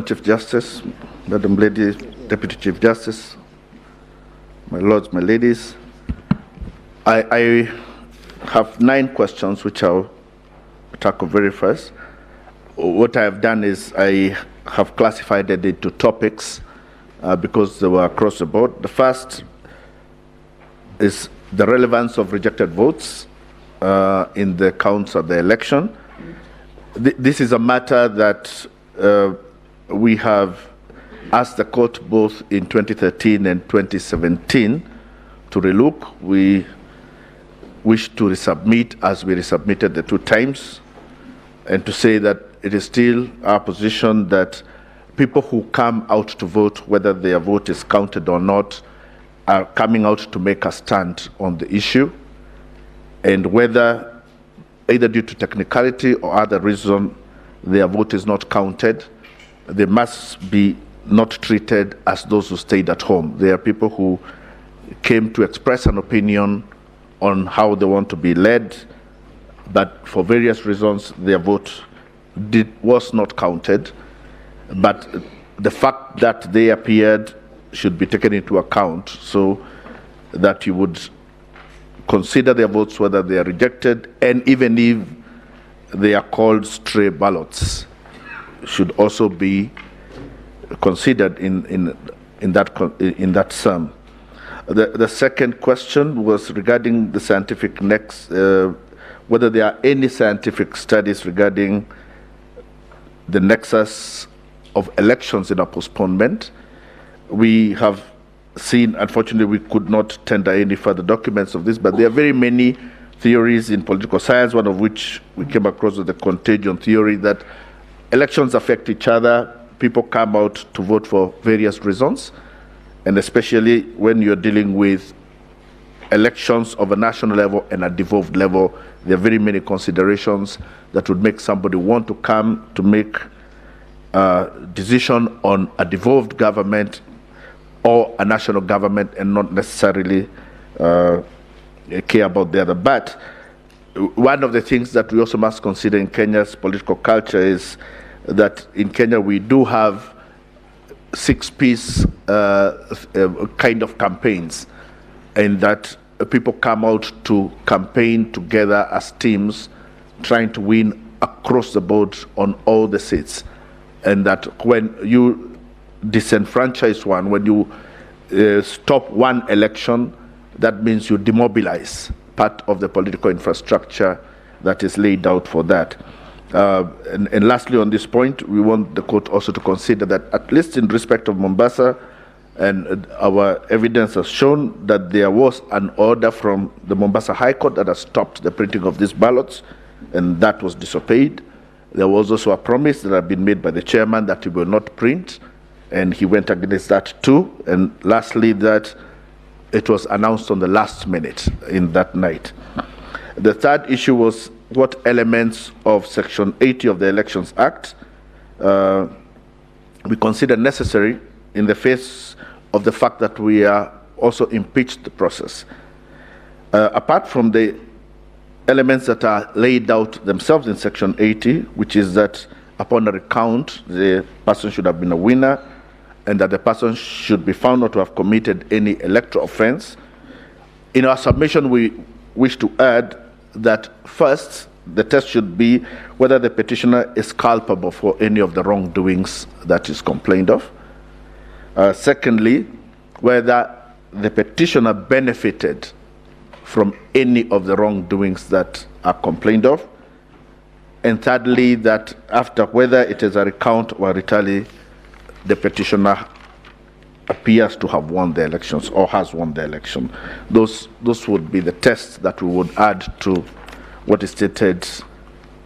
Chief Justice, Madam Lady Deputy Chief Justice, my lords, my ladies, I have 9 questions which I'll tackle very first. What I have done is I have classified it into topics because they were across the board. The first is the relevance of rejected votes in the counts of the election. This is a matter that we have asked the court both in 2013 and 2017 to relook. We wish to resubmit as we resubmitted the 2 times, and to say that it is still our position that people who come out to vote, whether their vote is counted or not, are coming out to make a stand on the issue, and whether either due to technicality or other reason their vote is not counted, they must be not treated as those who stayed at home. They are people who came to express an opinion on how they want to be led, but for various reasons their vote was not counted. But the fact that they appeared should be taken into account, so that you would consider their votes whether they are rejected, and even if they are called stray ballots, should also be considered in that sum. The second question was regarding the scientific whether there are any scientific studies regarding the nexus of elections in a postponement. We have seen, unfortunately, we could not tender any further documents of this, but there are very many theories in political science, one of which we came across with the contagion theory, that elections affect each other. People come out to vote for various reasons, and especially when you're dealing with elections of a national level and a devolved level, there are very many considerations that would make somebody want to come to make a decision on a devolved government or a national government and not necessarily care about the other. But one of the things that we also must consider in Kenya's political culture is that in Kenya we do have 6-piece kind of campaigns, and that people come out to campaign together as teams, trying to win across the board on all the seats. And that when you disenfranchise one, when you stop one election, that means you demobilize part of the political infrastructure that is laid out for that. And lastly, on this point, we want the court also to consider that, at least in respect of Mombasa, and our evidence has shown that there was an order from the Mombasa High Court that has stopped the printing of these ballots, and that was disobeyed. There was also a promise that had been made by the chairman that he will not print, and he went against that too. And lastly, that it was announced on the last minute in that night. The third issue was what elements of Section 80 of the Elections Act we consider necessary in the face of the fact that we are also impeached the process. Apart from the elements that are laid out themselves in Section 80, which is that upon a recount, the person should have been a winner, and that the person should be found not to have committed any electoral offense. In our submission, we wish to add that first, the test should be whether the petitioner is culpable for any of the wrongdoings that is complained of. Secondly, whether the petitioner benefited from any of the wrongdoings that are complained of. And thirdly, that after, whether it is a recount or a retally, the petitioner appears to have won the elections or has won the election. Those would be the tests that we would add to what is stated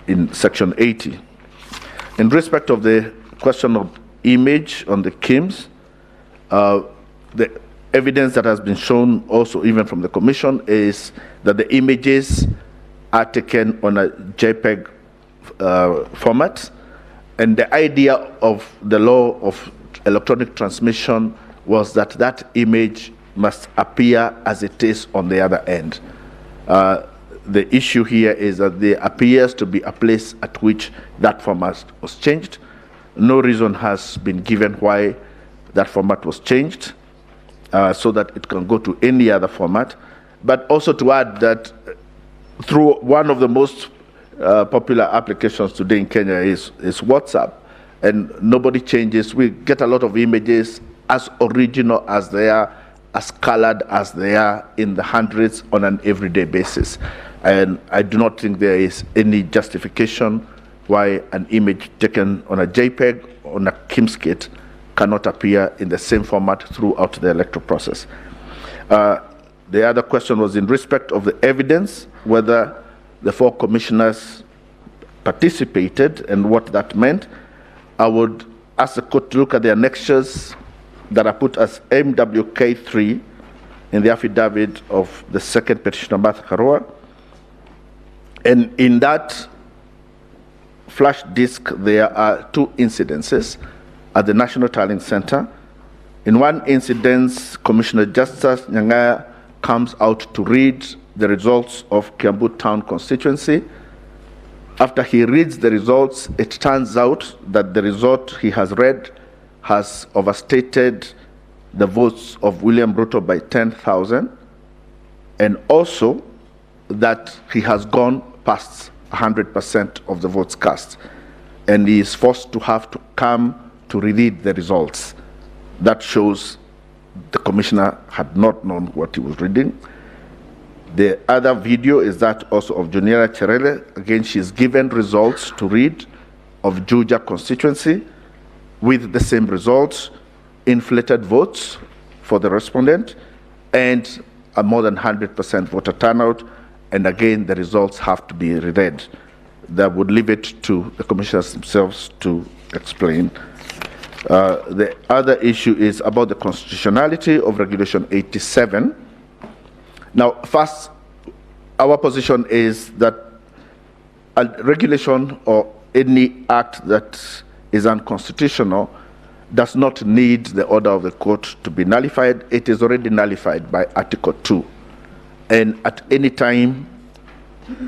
in Section 80. In respect of the question of image on the KIMs, the evidence that has been shown also even from the Commission is that the images are taken on a JPEG format, and the idea of the law of electronic transmission was that that image must appear as it is on the other end. The issue here is that there appears to be a place at which that format was changed. No reason has been given why that format was changed, so that it can go to any other format. But also to add that through one of the most popular applications today in Kenya is WhatsApp, and nobody changes. We get a lot of images as original as they are, as colored as they are, in the hundreds on an everyday basis. And I do not think there is any justification why an image taken on a JPEG, on a KIMS-kit, cannot appear in the same format throughout the electoral process. The other question was in respect of the evidence, whether the 4 commissioners participated and what that meant. I would ask the court to look at the annexures that are put as MWK3 in the affidavit of the second petitioner, Martha Karua. And in that flash disk, there are 2 incidences at the National Tallying Center. In one incident, Commissioner Justice Nyang'aya comes out to read the results of Kiambu Town constituency. After he reads the results, it turns out that the result he has read has overstated the votes of William Ruto by 10,000, and also that he has gone past 100% of the votes cast, and he is forced to have to come to reread the results. That shows the commissioner had not known what he was reading. The other video is that also of Juniera Cherele. Again, she's given results to read of Juja constituency with the same results, inflated votes for the respondent, and a more than 100% voter turnout. And again, the results have to be reread. That would leave it to the commissioners themselves to explain. The other issue is about the constitutionality of Regulation 87. Now, first, our position is that a regulation or any act that is unconstitutional does not need the order of the court to be nullified. It is already nullified by Article 2. And at any time,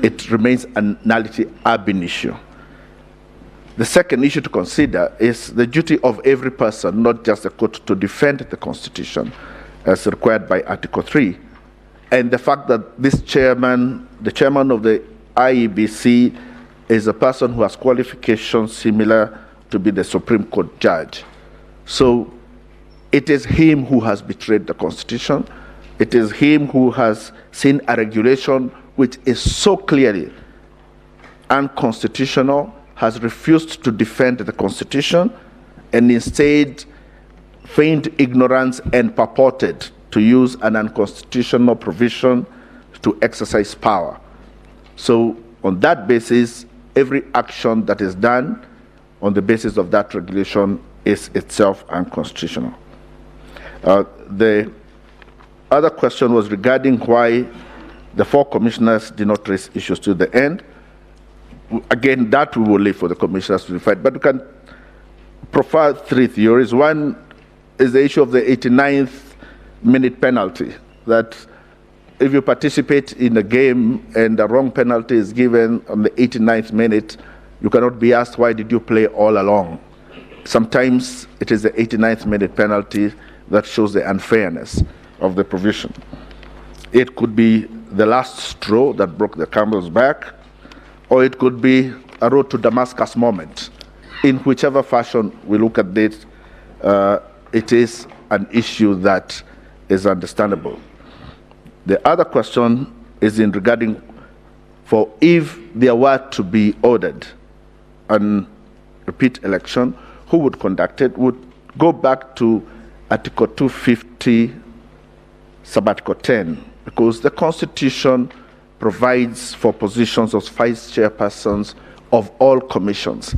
it remains a nullity ab initio. The second issue to consider is the duty of every person, not just the court, to defend the Constitution as required by Article 3. And the fact that this chairman, the chairman of the IEBC, is a person who has qualifications similar to be the Supreme Court judge. So it is him who has betrayed the Constitution. It is him who has seen a regulation which is so clearly unconstitutional, has refused to defend the Constitution, and instead feigned ignorance and purported to use an unconstitutional provision to exercise power. So on that basis, every action that is done on the basis of that regulation is itself unconstitutional. The other question was regarding why the 4 commissioners did not raise issues to the end. Again, that we will leave for the commissioners to decide, but we can profile 3 theories. One is the issue of the 89th minute penalty, that if you participate in a game and the wrong penalty is given on the 89th minute, you cannot be asked, why did you play all along? Sometimes it is the 89th minute penalty that shows the unfairness of the provision. It could be the last straw that broke the camel's back, or it could be a road to Damascus moment. In whichever fashion we look at it, it is an issue that is understandable. The other question is in regarding for if there were to be ordered an repeat election, who would conduct it? Would go back to Article 250, Sub-Article 10, because the Constitution provides for positions of vice chairpersons of all commissions.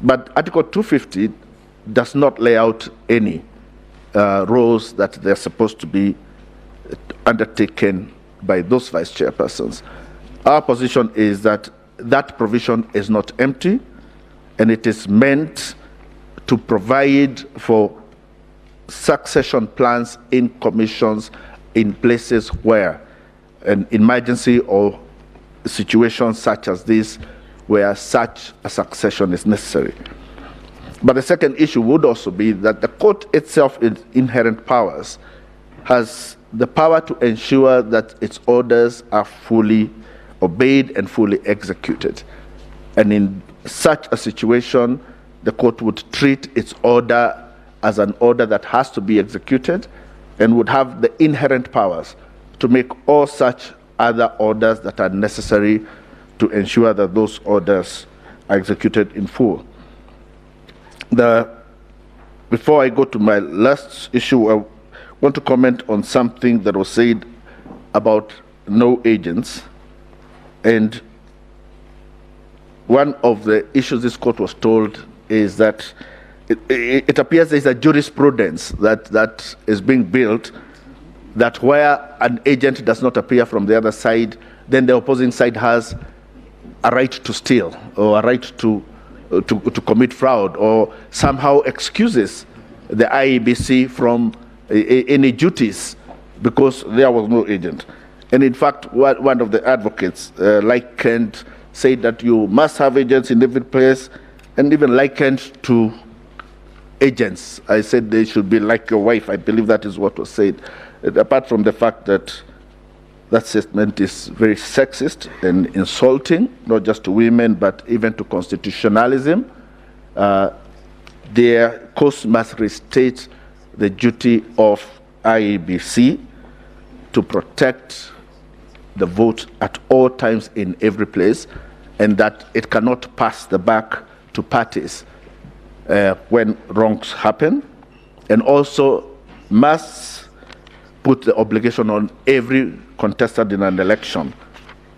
But Article 250 does not lay out any roles that they're supposed to be undertaken by those vice chairpersons. Our position is that that provision is not empty, and it is meant to provide for succession plans in commissions in places where an emergency or situations such as this, where such a succession is necessary. But the second issue would also be that the court itself, its inherent powers, has the power to ensure that its orders are fully obeyed and fully executed. And in such a situation, the court would treat its order as an order that has to be executed and would have the inherent powers to make all such other orders that are necessary to ensure that those orders are executed in full. Before I go to my last issue, I want to comment on something that was said about no agents. And one of the issues this court was told is that it appears there's a jurisprudence that is being built that where an agent does not appear from the other side, then the opposing side has a right to steal or a right to commit fraud, or somehow excuses the IEBC from any duties because there was no agent. And in fact, one of the advocates likened, said that you must have agents in every place, and even likened to agents. I said they should be like your wife. I believe that is what was said. Apart from the fact that that statement is very sexist and insulting, not just to women, but even to constitutionalism. Their courts must restate the duty of IEBC to protect the vote at all times in every place, and that it cannot pass the buck to parties when wrongs happen, and also must put the obligation on every contestant in an election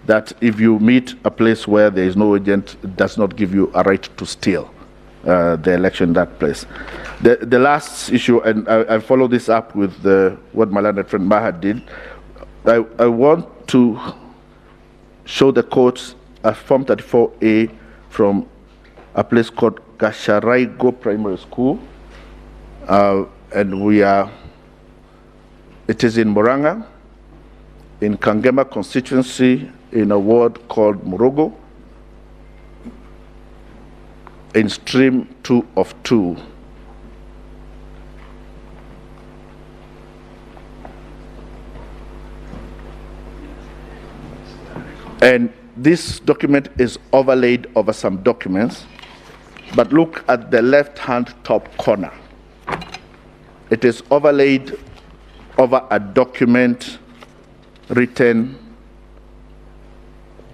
that if you meet a place where there is no agent, it does not give you a right to steal the election in that place. The last issue, and I follow this up with what my learned friend Maha did, I want to show the courts a Form 34A from a place called Gasharaigo Primary School, and it is in Murang'a, in Kangema constituency, in a ward called Murugo, in stream 2 of 2. And this document is overlaid over some documents, but look at the left-hand top corner. It is overlaid over a document written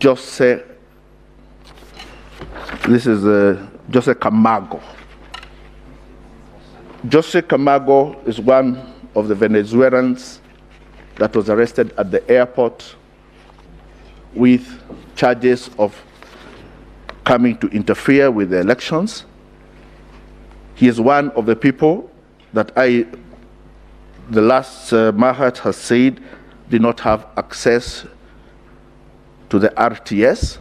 Jose Camargo. Jose Camargo is one of the Venezuelans that was arrested at the airport with charges of coming to interfere with the elections. He is one of the people that the last Mahat has said did not have access to the RTS.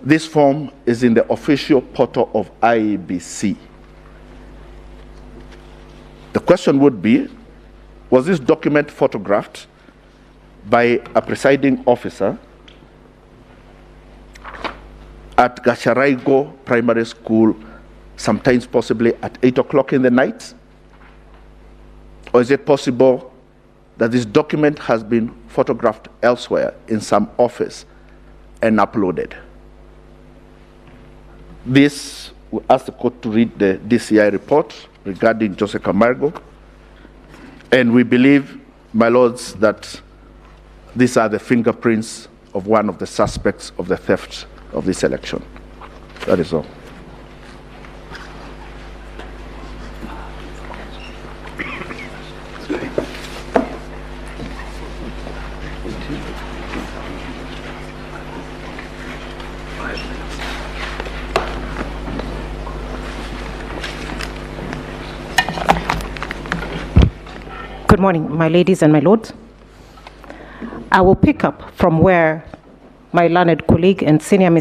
This form is in the official portal of IEBC. The question would be, was this document photographed by a presiding officer at Gasharaigo Primary School, sometimes possibly at 8 o'clock in the night? Or is it possible that this document has been photographed elsewhere in some office and uploaded? This will ask the court to read the DCI report regarding Jose Camargo, and we believe, my lords, that these are the fingerprints of one of the suspects of the theft of this election. That is all. Good morning, my ladies and my lords. I will pick up from where my learned colleague and senior